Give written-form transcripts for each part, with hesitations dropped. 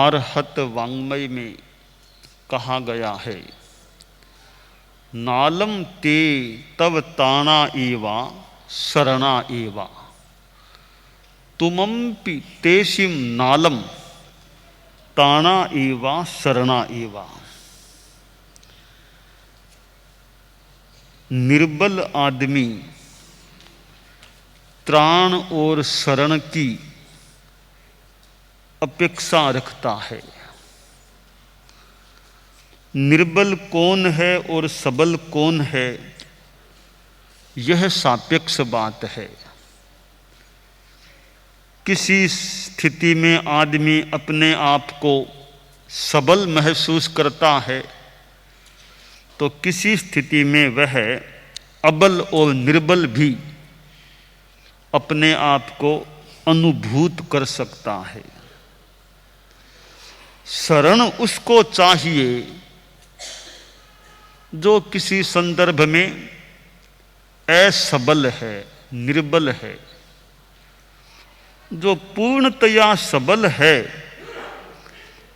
अरहत वाङ्मय में कहा गया है, नालम ते तव ताना एवा शरणा एवा, तुमंपि तेषिम नालम ताना एवा शरणा एवा। निर्बल आदमी त्राण और शरण की अपेक्षा रखता है। निर्बल कौन है और सबल कौन है, यह सापेक्ष बात है। किसी स्थिति में आदमी अपने आप को सबल महसूस करता है तो किसी स्थिति में वह अबल और निर्बल भी अपने आप को अनुभूत कर सकता है। शरण उसको चाहिए जो किसी संदर्भ में असबल है, निर्बल है। जो पूर्णतया सबल है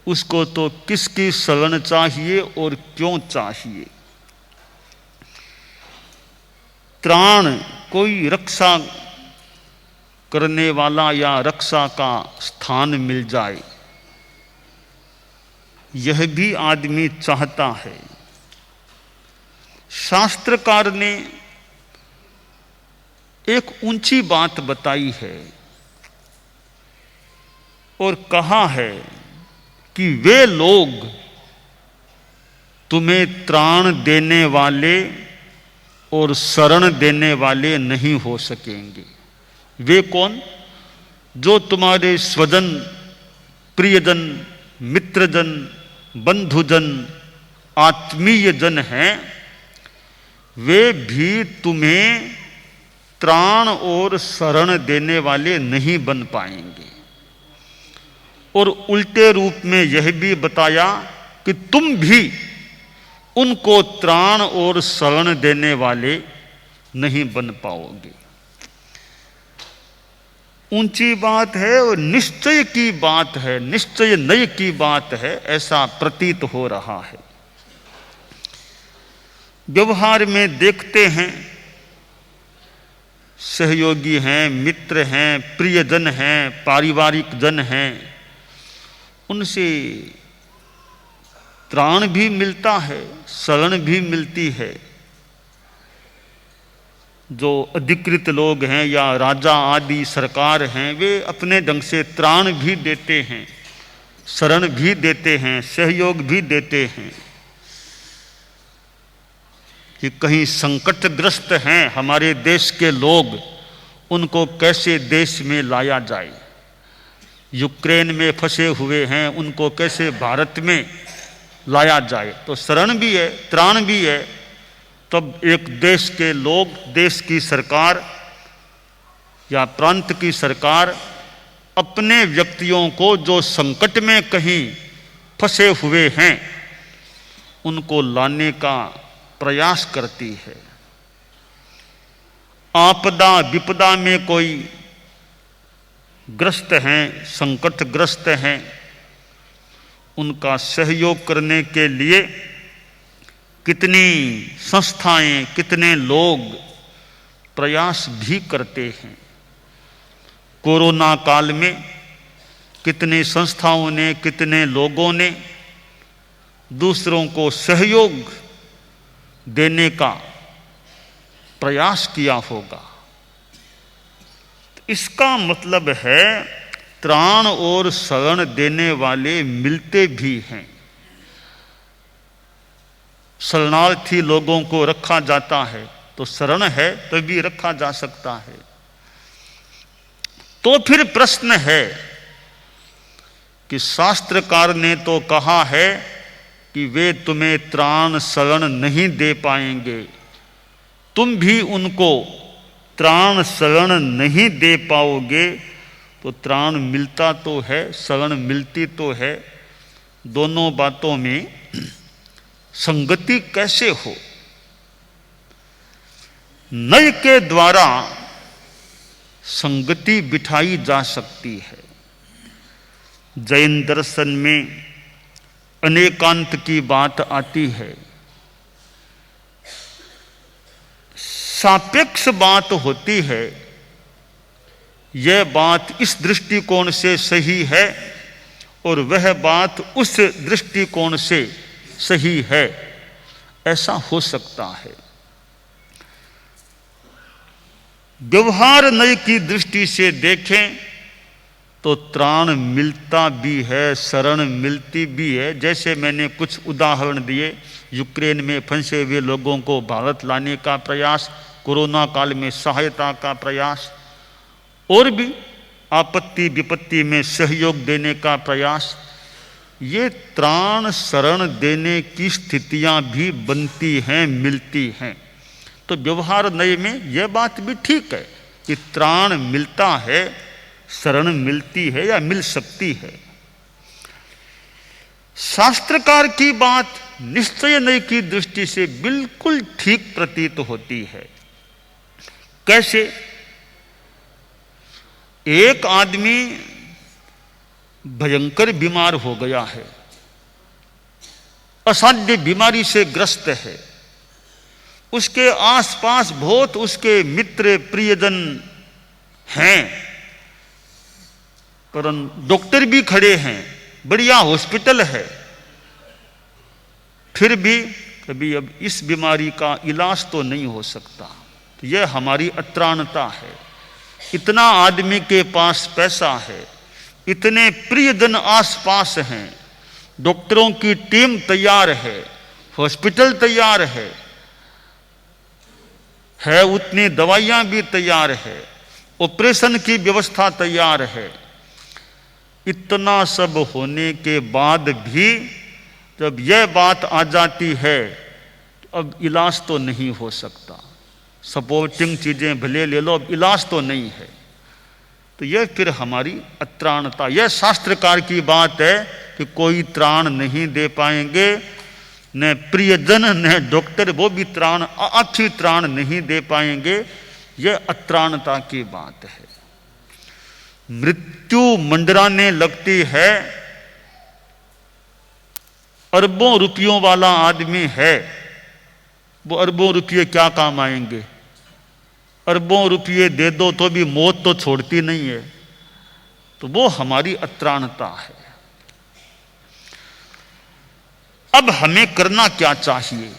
उसको तो किसकी शरण चाहिए और क्यों चाहिए। त्राण कोई रक्षा करने वाला या रक्षा का स्थान मिल जाए, यह भी आदमी चाहता है। शास्त्रकार ने एक ऊंची बात बताई है और कहा है कि वे लोग तुम्हें त्राण देने वाले और शरण देने वाले नहीं हो सकेंगे। वे कौन? जो तुम्हारे स्वजन, प्रियजन, मित्रजन, बंधुजन, आत्मीय जन हैं, वे भी तुम्हें त्राण और शरण देने वाले नहीं बन पाएंगे। और उल्टे रूप में यह भी बताया कि तुम भी उनको त्राण और शरण देने वाले नहीं बन पाओगे। ऊंची बात है और निश्चय की बात है, निश्चय नय की बात है, ऐसा प्रतीत हो रहा है। व्यवहार में देखते हैं, सहयोगी हैं, मित्र हैं, प्रियजन हैं, पारिवारिक जन हैं, उनसे त्राण भी मिलता है, शरण भी मिलती है। जो अधिकृत लोग हैं या राजा आदि सरकार हैं, वे अपने ढंग से त्राण भी देते हैं, शरण भी देते हैं, सहयोग भी देते हैं। कि कहीं संकटग्रस्त हैं हमारे देश के लोग, उनको कैसे देश में लाया जाए। यूक्रेन में फंसे हुए हैं, उनको कैसे भारत में लाया जाए। तो शरण भी है, त्राण भी है। तब एक देश के लोग, देश की सरकार या प्रांत की सरकार अपने व्यक्तियों को जो संकट में कहीं फंसे हुए हैं, उनको लाने का प्रयास करती है। आपदा विपदा में कोई ग्रस्त हैं, संकटग्रस्त हैं, उनका सहयोग करने के लिए कितनी संस्थाएं, कितने लोग प्रयास भी करते हैं। कोरोना काल में कितनी संस्थाओं ने, कितने लोगों ने दूसरों को सहयोग देने का प्रयास किया होगा। इसका मतलब है त्राण और शरण देने वाले मिलते भी हैं। शरणार्थी लोगों को रखा जाता है तो शरण है तभी रखा जा सकता है। तो फिर प्रश्न है कि शास्त्रकार ने तो कहा है कि वे तुम्हें त्राण शरण नहीं दे पाएंगे, तुम भी उनको त्राण शरण नहीं दे पाओगे। तो त्राण मिलता तो है, शरण मिलती तो है, दोनों बातों में संगति कैसे हो। नय के द्वारा संगति बिठाई जा सकती है। जैन दर्शन में अनेकांत की बात आती है, सापेक्ष बात होती है। यह बात इस दृष्टिकोण से सही है और वह बात उस दृष्टिकोण से सही है, ऐसा हो सकता है। व्यवहार नय की दृष्टि से देखें तो त्राण मिलता भी है, शरण मिलती भी है। जैसे मैंने कुछ उदाहरण दिए, यूक्रेन में फंसे हुए लोगों को भारत लाने का प्रयास, कोरोना काल में सहायता का प्रयास, और भी आपत्ति विपत्ति में सहयोग देने का प्रयास, ये त्राण शरण देने की स्थितियां भी बनती हैं, मिलती हैं। तो व्यवहार नय में यह बात भी ठीक है कि त्राण मिलता है, शरण मिलती है या मिल सकती है। शास्त्रकार की बात निश्चय नय की दृष्टि से बिल्कुल ठीक प्रतीत होती है। कैसे? एक आदमी भयंकर बीमार हो गया है, असाध्य बीमारी से ग्रस्त है, उसके आसपास बहुत उसके मित्र प्रियजन हैं, परंतु डॉक्टर भी खड़े हैं, बढ़िया हॉस्पिटल है, फिर भी कभी अब इस बीमारी का इलाज तो नहीं हो सकता। तो यह हमारी अत्राणता है। इतना आदमी के पास पैसा है, इतने प्रियजन आसपास हैं, डॉक्टरों की टीम तैयार है, हॉस्पिटल तैयार है, उतनी दवाइयां भी तैयार है, ऑपरेशन की व्यवस्था तैयार है। इतना सब होने के बाद भी जब यह बात आ जाती है तो अब इलाज तो नहीं हो सकता, सपोर्टिंग चीजें भले ले लो, अब इलाज तो नहीं है। तो यह फिर हमारी अत्राणता, यह शास्त्रकार की बात है कि कोई त्राण नहीं दे पाएंगे, न प्रियजन न डॉक्टर, वो भी त्राण, अच्छी त्राण नहीं दे पाएंगे। यह अत्राणता की बात है। मृत्यु मंडराने लगती है, अरबों रुपयों वाला आदमी है, वो अरबों रुपये क्या काम आएंगे? अरबों रुपये दे दो तो भी मौत तो छोड़ती नहीं है। तो वो हमारी अत्राणता है। अब हमें करना क्या चाहिए?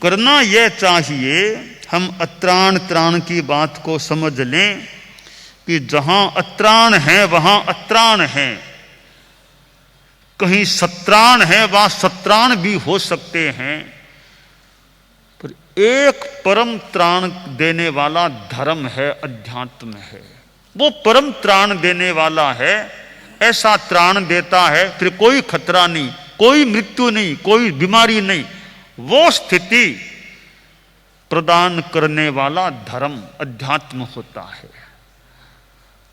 करना यह चाहिए, हम अत्राण त्राण की बात को समझ लें कि जहां अत्राण है वहां अत्राण है, कहीं सत्राण है वहां सत्राण भी हो सकते हैं। पर एक परम त्राण देने वाला धर्म है, अध्यात्म है। वो परम त्राण देने वाला है, ऐसा त्राण देता है, फिर कोई खतरा नहीं, कोई मृत्यु नहीं, कोई बीमारी नहीं। वो स्थिति प्रदान करने वाला धर्म अध्यात्म होता है।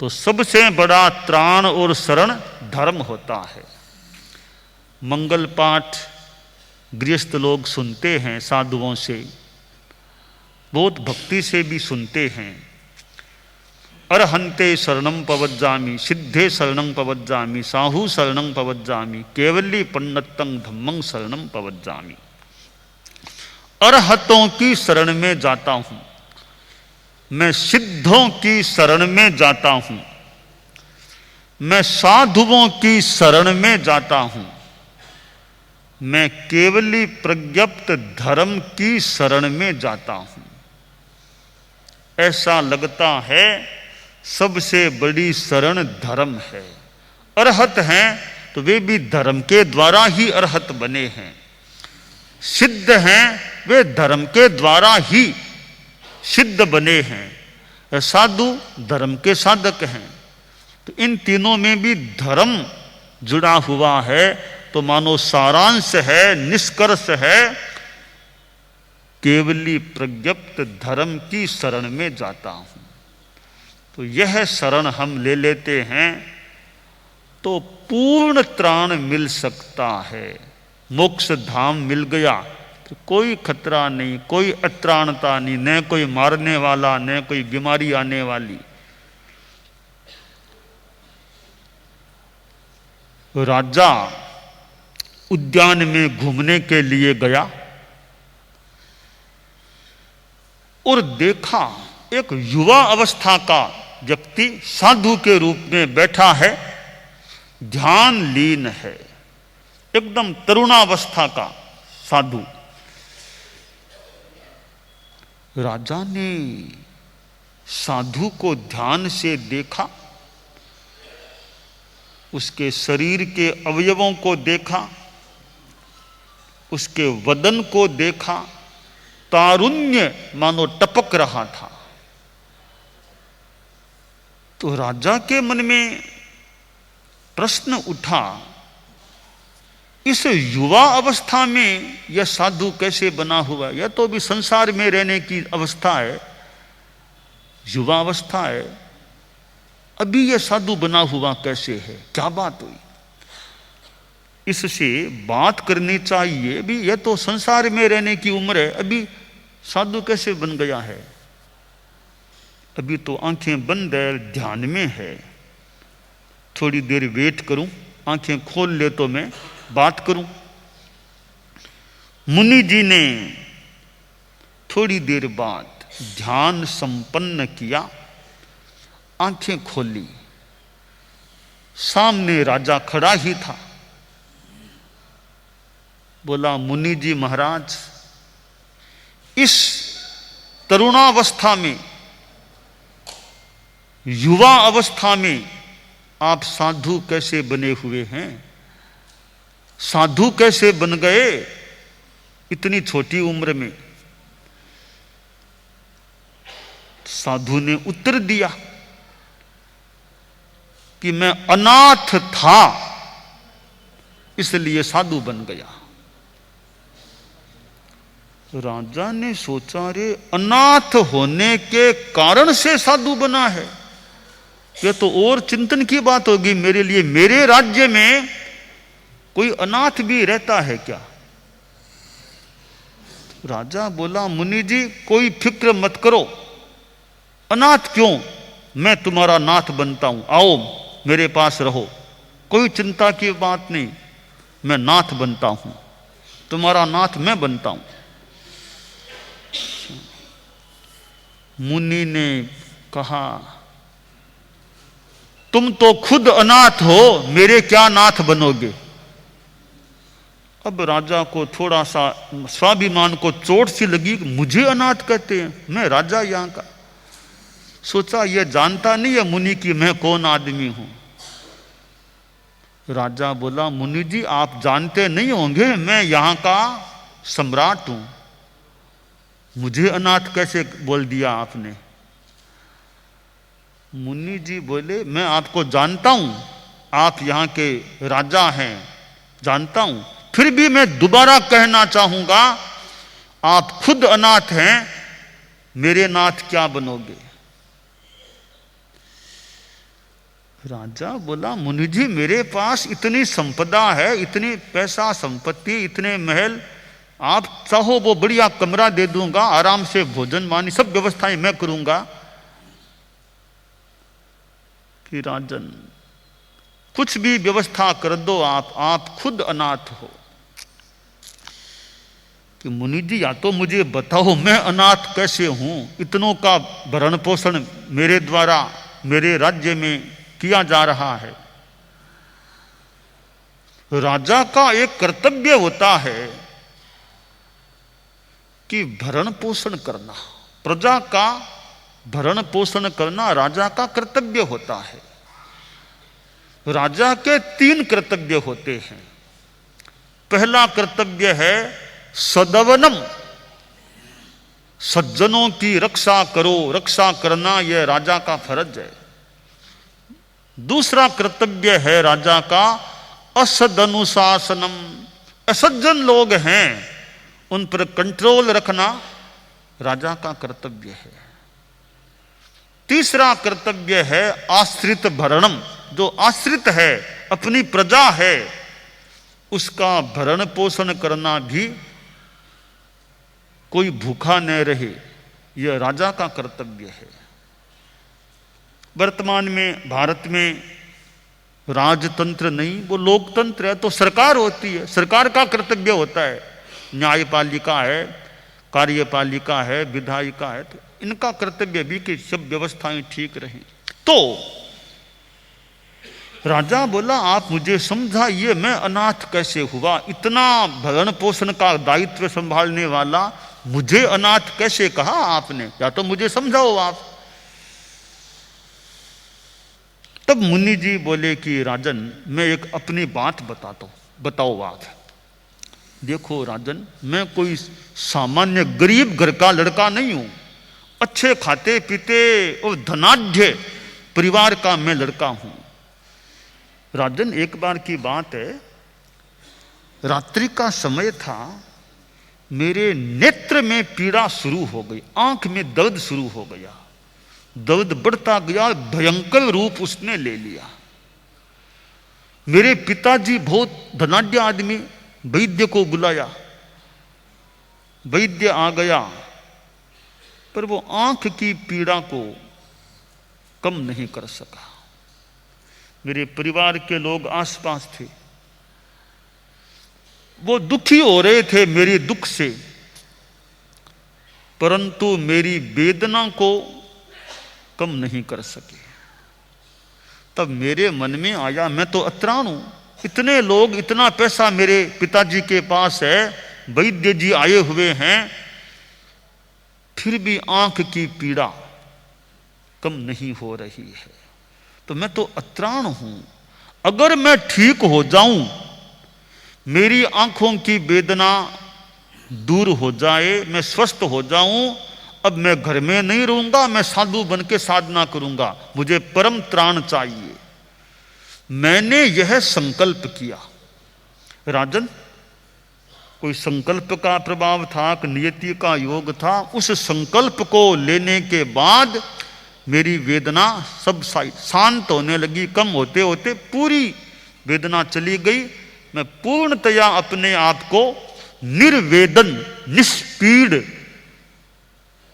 तो सबसे बड़ा त्राण और शरण धर्म होता है। मंगल पाठ गृहस्थ लोग सुनते हैं, साधुओं से, बहुत भक्ति से भी सुनते हैं। अरहंते शरणं पवज्जामि, सिद्धे शरणं पवज्जामि, साहू शरणं पवज्जामि, केवली पन्नतं धम्मं शरणं पवज्जामि। अरहतों की शरण में जाता हूं, मैं सिद्धों की शरण में जाता हूं, मैं साधुओं की शरण में जाता हूं, मैं केवली प्रज्ञप्त धर्म की शरण में जाता हूं। ऐसा लगता है सबसे बड़ी शरण धर्म है। अरहत हैं तो वे भी धर्म के द्वारा ही अरहत बने हैं। सिद्ध हैं वे धर्म के द्वारा ही सिद्ध बने हैं। साधु धर्म के साधक हैं। तो इन तीनों में भी धर्म जुड़ा हुआ है। तो मानो सारांश है, निष्कर्ष है, केवली प्रज्ञप्त धर्म की शरण में जाता हूं। तो यह शरण हम ले लेते हैं तो पूर्ण त्राण मिल सकता है। मोक्ष धाम मिल गया तो कोई खतरा नहीं, कोई अत्राणता नहीं, न कोई मारने वाला, न कोई बीमारी आने वाली। राजा उद्यान में घूमने के लिए गया और देखा एक युवा अवस्था का व्यक्ति साधु के रूप में बैठा है, ध्यान लीन है, एकदम तरुणावस्था का साधु। राजा ने साधु को ध्यान से देखा, उसके शरीर के अवयवों को देखा, उसके वदन को देखा, तारुण्य मानो टपक रहा था। तो राजा के मन में प्रश्न उठा, इस युवा अवस्था में यह साधु कैसे बना हुआ? यह तो भी संसार में रहने की अवस्था है, युवा अवस्था है, अभी यह साधु बना हुआ कैसे है? क्या बात हुई? इससे बात करनी चाहिए भी, यह तो संसार में रहने की उम्र है, अभी साधु कैसे बन गया है? अभी तो आंखें बंद है, ध्यान में है, थोड़ी देर वेट करूं, आंखें खोल ले तो मैं बात करूं। मुनि जी ने थोड़ी देर बाद ध्यान संपन्न किया, आंखें खोली, सामने राजा खड़ा ही था। बोला, मुनि जी महाराज, इस तरुणावस्था में, युवा अवस्था में आप साधु कैसे बने हुए हैं? साधु कैसे बन गए इतनी छोटी उम्र में? साधु ने उत्तर दिया कि मैं अनाथ था, इसलिए साधु बन गया। राजा ने सोचा, रे अनाथ होने के कारण से साधु बना है, यह तो और चिंतन की बात होगी मेरे लिए। मेरे राज्य में कोई अनाथ भी रहता है क्या? राजा बोला, मुनि जी कोई फिक्र मत करो, अनाथ क्यों, मैं तुम्हारा नाथ बनता हूं, आओ मेरे पास रहो, कोई चिंता की बात नहीं, मैं नाथ बनता हूं, तुम्हारा नाथ मैं बनता हूं। मुनि ने कहा, तुम तो खुद अनाथ हो, मेरे क्या नाथ बनोगे? अब राजा को थोड़ा सा स्वाभिमान को चोट सी लगी, मुझे अनाथ कहते हैं, मैं राजा यहां का। सोचा यह जानता नहीं है मुनि की मैं कौन आदमी हूं। राजा बोला, मुनि जी आप जानते नहीं होंगे, मैं यहां का सम्राट हूं, मुझे अनाथ कैसे बोल दिया आपने? मुनि जी बोले, मैं आपको जानता हूं, आप यहां के राजा हैं, जानता हूं, फिर भी मैं दोबारा कहना चाहूंगा, आप खुद अनाथ हैं, मेरे नाथ क्या बनोगे? राजा बोला, मुनि जी मेरे पास इतनी संपदा है, इतनी पैसा संपत्ति, इतने महल, आप चाहो वो बढ़िया कमरा दे दूंगा, आराम से भोजन पानी सब व्यवस्थाएं मैं करूंगा। कि राजन कुछ भी व्यवस्था कर दो, आप खुद अनाथ हो। कि मुनि जी या तो मुझे बताओ मैं अनाथ कैसे हूं, इतनों का भरण पोषण मेरे द्वारा मेरे राज्य में किया जा रहा है। राजा का एक कर्तव्य होता है कि भरण पोषण करना, प्रजा का भरण पोषण करना राजा का कर्तव्य होता है। राजा के 3 कर्तव्य होते हैं। पहला कर्तव्य है सदवनम, सज्जनों की रक्षा करो, रक्षा करना यह राजा का फर्ज है। दूसरा कर्तव्य है राजा का असदनुशासनम, असज्जन लोग हैं उन पर कंट्रोल रखना राजा का कर्तव्य है। तीसरा कर्तव्य है आश्रित भरणम, जो आश्रित है, अपनी प्रजा है, उसका भरण पोषण करना भी, कोई भूखा न रहे, यह राजा का कर्तव्य है। वर्तमान में भारत में राजतंत्र नहीं, वो लोकतंत्र है। तो सरकार होती है, सरकार का कर्तव्य होता है, न्यायपालिका है, कार्यपालिका है, विधायिका है, तो इनका कर्तव्य भी कि सब व्यवस्थाएं ठीक रहें। तो राजा बोला, आप मुझे समझाइए मैं अनाथ कैसे हुआ? इतना भरण पोषण का दायित्व संभालने वाला मुझे अनाथ कैसे कहा आपने? या तो मुझे समझाओ आप। तब मुनि जी बोले कि राजन, मैं एक अपनी बात बताता हूं, बताओ आप। देखो राजन, मैं कोई सामान्य गरीब घर का लड़का नहीं हूं, अच्छे खाते पीते और धनाढ्य परिवार का मैं लड़का हूं। राजन, एक बार की बात है, रात्रि का समय था, मेरे नेत्र में पीड़ा शुरू हो गई, आंख में दर्द शुरू हो गया, दर्द बढ़ता गया, भयंकर रूप उसने ले लिया। मेरे पिताजी बहुत धनाढ्य आदमी, वैद्य को बुलाया, वैद्य आ गया, पर वो आंख की पीड़ा को कम नहीं कर सका। मेरे परिवार के लोग आसपास थे, वो दुखी हो रहे थे मेरे दुख से, परंतु मेरी वेदना को कम नहीं कर सके। तब मेरे मन में आया, मैं तो अतरान हूं, इतने लोग, इतना पैसा मेरे पिताजी के पास है, वैद्य जी आए हुए हैं, फिर भी आंख की पीड़ा कम नहीं हो रही है। तो मैं तो अतरान हूं, अगर मैं ठीक हो जाऊं, मेरी आंखों की वेदना दूर हो जाए, मैं स्वस्थ हो जाऊं, अब मैं घर में नहीं रहूंगा, मैं साधु बन के साधना करूंगा, मुझे परम त्राण चाहिए। मैंने यह संकल्प किया। राजन, कोई संकल्प का प्रभाव था कि नियति का योग था? उस संकल्प को लेने के बाद मेरी वेदना सब शांत होने लगी, कम होते होते पूरी वेदना चली गई। मैं पूर्णतया अपने आप को निर्वेदन, निष्पीड़,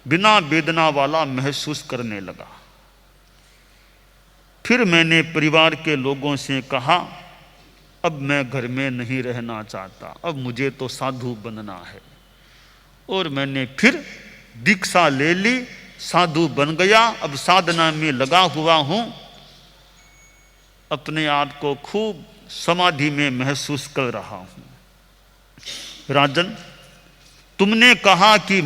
बिना वेदना वाला महसूस करने लगा। फिर मैंने परिवार के लोगों से कहा, अब मैं घर में नहीं रहना चाहता, अब मुझे तो साधु बनना है। और मैंने फिर दीक्षा ले ली, साधु बन गया, अब साधना में लगा हुआ हूं, अपने आप को खूब समाधि में महसूस कर रहा हूं। राजन, तुमने कहा कि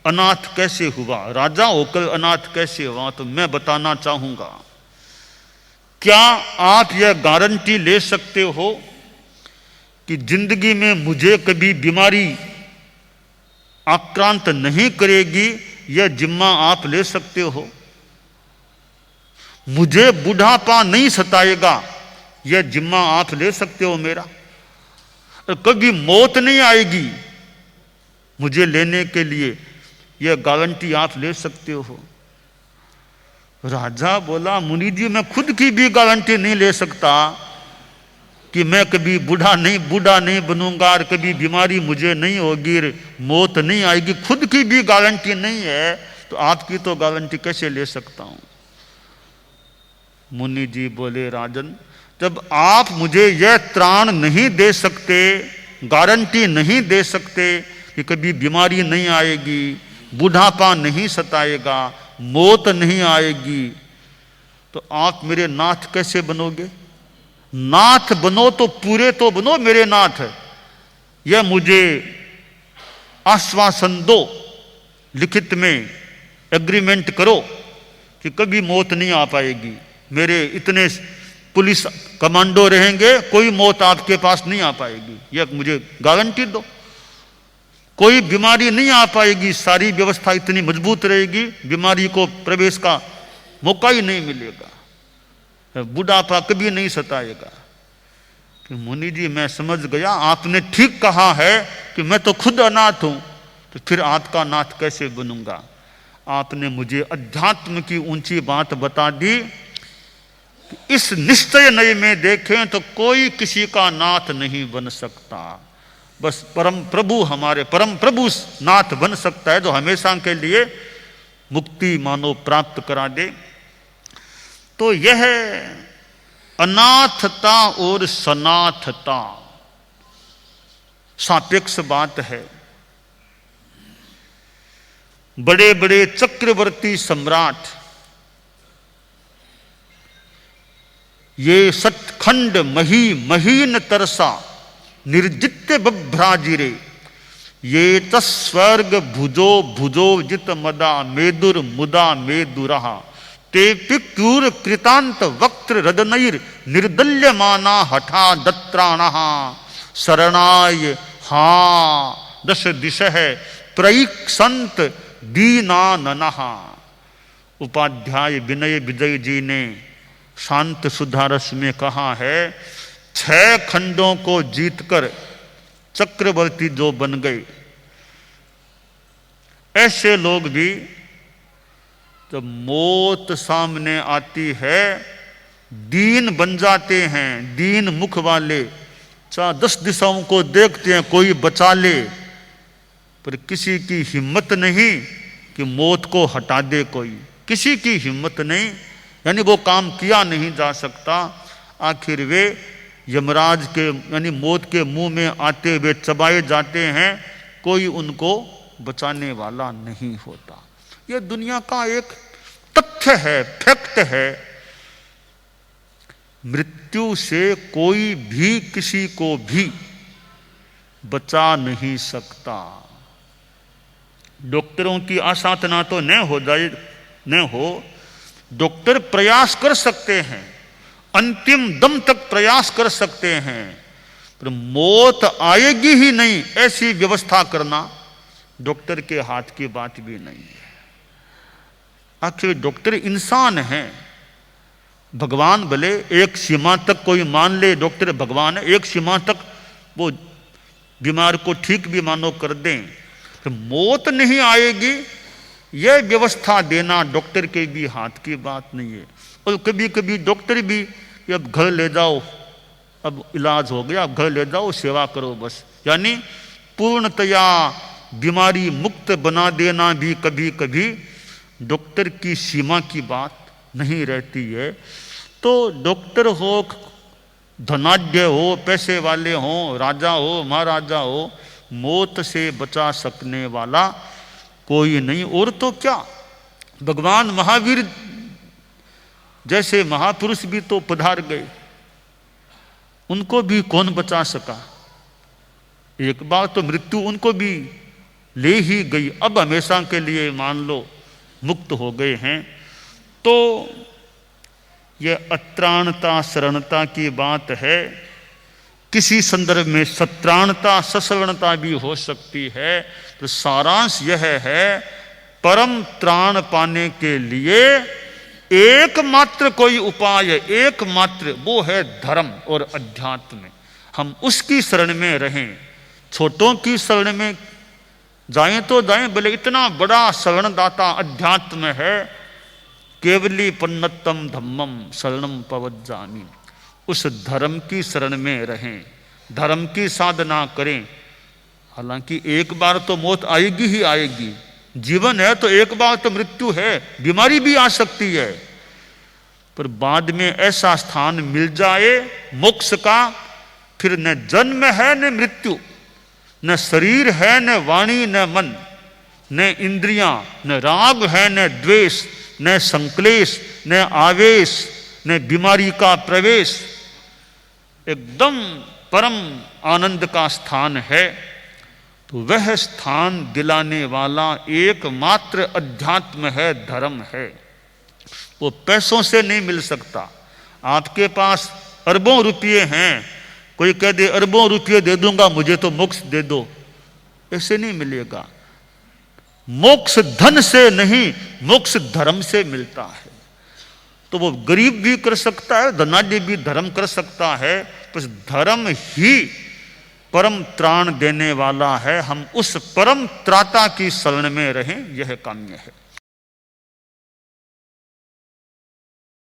अनाथ कैसे हुआ, राजा होकर अनाथ कैसे हुआ, तो मैं बताना चाहूंगा। क्या आप यह गारंटी ले सकते हो कि जिंदगी में मुझे कभी बीमारी आक्रांत नहीं करेगी? यह जिम्मा आप ले सकते हो? मुझे बुढ़ापा नहीं सताएगा, यह जिम्मा आप ले सकते हो मेरा? और कभी मौत नहीं आएगी मुझे लेने के लिए, यह गारंटी आप ले सकते हो? राजा बोला, मुनि जी, मैं खुद की भी गारंटी नहीं ले सकता कि मैं कभी बूढ़ा नहीं बनूंगा और कभी बीमारी मुझे नहीं होगी, मौत नहीं आएगी, खुद की भी गारंटी नहीं है, तो आपकी तो गारंटी कैसे ले सकता हूं? मुनि जी बोले, राजन, जब आप मुझे यह त्राण नहीं दे सकते, गारंटी नहीं दे सकते कि कभी बीमारी नहीं आएगी, बुढ़ापा नहीं सताएगा, मौत नहीं आएगी, तो आप मेरे नाथ कैसे बनोगे? नाथ बनो तो पूरे तो बनो मेरे नाथ। यह मुझे आश्वासन दो, लिखित में एग्रीमेंट करो कि कभी मौत नहीं आ पाएगी, मेरे इतने पुलिस कमांडो रहेंगे, कोई मौत आपके पास नहीं आ पाएगी, यह मुझे गारंटी दो। कोई बीमारी नहीं आ पाएगी, सारी व्यवस्था इतनी मजबूत रहेगी, बीमारी को प्रवेश का मौका ही नहीं मिलेगा, बुढ़ापा कभी नहीं सताएगा। कि मुनि जी, मैं समझ गया, आपने ठीक कहा है कि मैं तो खुद अनाथ हूं, तो फिर आपका नाथ कैसे बनूंगा? आपने मुझे अध्यात्म की ऊंची बात बता दी। इस निश्चय नय में देखें तो कोई किसी का नाथ नहीं बन सकता, बस परम प्रभु, हमारे परम प्रभु नाथ बन सकता है, जो हमेशा के लिए मुक्ति मानो प्राप्त करा दे। तो यह अनाथता और सनाथता सापेक्ष बात है। बड़े बड़े चक्रवर्ती सम्राट ये सतखंड मही महीन तरसा निर्जित्य बभ्राजिरे ये तस्वर्ग भुजो भुजो जित मदा मेदुर मुदा मेदुरहा ते पिक्यूर कृतांत वक्त्र रदनैर निर्दल्यमाना हठा दत्राणः शरणाय हा दश दिश है प्रईक्षंत दीनाननः। उपाध्याय विनय विजय जी ने शांत सुधारस में कहा है, 6 खंडों को जीतकर चक्रवर्ती जो बन गए, ऐसे लोग भी जब मौत सामने आती है दीन बन जाते हैं, दीन मुख वाले। 10 दिशाओं को देखते हैं कोई बचा ले, पर किसी की हिम्मत नहीं कि मौत को हटा दे, कोई किसी की हिम्मत नहीं, यानी वो काम किया नहीं जा सकता। आखिर वे यमराज के यानी मौत के मुंह में आते हुए चबाए जाते हैं, कोई उनको बचाने वाला नहीं होता। यह दुनिया का एक तथ्य है, फैक्ट है। मृत्यु से कोई भी किसी को भी बचा नहीं सकता। डॉक्टरों की आसाधना तो न हो जाए न हो, डॉक्टर प्रयास कर सकते हैं, अंतिम दम तक प्रयास कर सकते हैं, पर मौत आएगी ही नहीं ऐसी व्यवस्था करना डॉक्टर के हाथ की बात भी नहीं है। आखिर डॉक्टर इंसान है, भगवान भले एक सीमा तक कोई मान ले डॉक्टर भगवान है, एक सीमा तक वो बीमार को ठीक भी मानो कर दें, तो मौत नहीं आएगी यह व्यवस्था देना डॉक्टर के भी हाथ की बात नहीं है। और कभी कभी डॉक्टर भी अब घर ले जाओ, अब इलाज हो गया, अब घर ले जाओ, सेवा करो बस, यानी पूर्णतया बीमारी मुक्त बना देना भी कभी कभी डॉक्टर की सीमा की बात नहीं रहती है। तो डॉक्टर हो, धनाढ्य हो, पैसे वाले हो, राजा हो, महाराजा हो, मौत से बचा सकने वाला कोई नहीं। और तो क्या, भगवान महावीर जैसे महापुरुष भी तो पधार गए, उनको भी कौन बचा सका। एक बार तो मृत्यु उनको भी ले ही गई, अब हमेशा के लिए मान लो मुक्त हो गए हैं। तो यह अत्राणता शरणता की बात है। किसी संदर्भ में सत्राणता सशरणता भी हो सकती है। तो सारांश यह है, परम त्राण पाने के लिए एकमात्र कोई उपाय है, एकमात्र, वो है धर्म और अध्यात्म। हम उसकी शरण में रहें, छोटों की शरण में जाएं तो जाएं, भले इतना बड़ा शरणदाता अध्यात्म है। केवली पन्नतम धम्मम शरणम पवज्जामि, उस धर्म की शरण में रहें, धर्म की साधना करें। हालांकि एक बार तो मौत आएगी ही आएगी, जीवन है तो एक बार तो मृत्यु है, बीमारी भी आ सकती है, पर बाद में ऐसा स्थान मिल जाए मोक्ष का, फिर न जन्म है न मृत्यु, न शरीर है न वाणी न मन, न इंद्रियां, न राग है न द्वेष, न संक्लेश, न आवेश, न बीमारी का प्रवेश। एकदम परम आनंद का स्थान है। तो वह स्थान दिलाने वाला एकमात्र अध्यात्म है, धर्म है। वो पैसों से नहीं मिल सकता। आपके पास अरबों रुपये हैं, कोई कह दे अरबों रुपये दे दूंगा मुझे तो मोक्ष दे दो, ऐसे नहीं मिलेगा। मोक्ष धन से नहीं, मोक्ष धर्म से मिलता है। तो वो गरीब भी कर सकता है, धनाढ्य भी धर्म कर सकता है, बस धर्म ही परम त्राण देने वाला है। हम उस परम त्राता की शरण में रहें, यह काम्य है।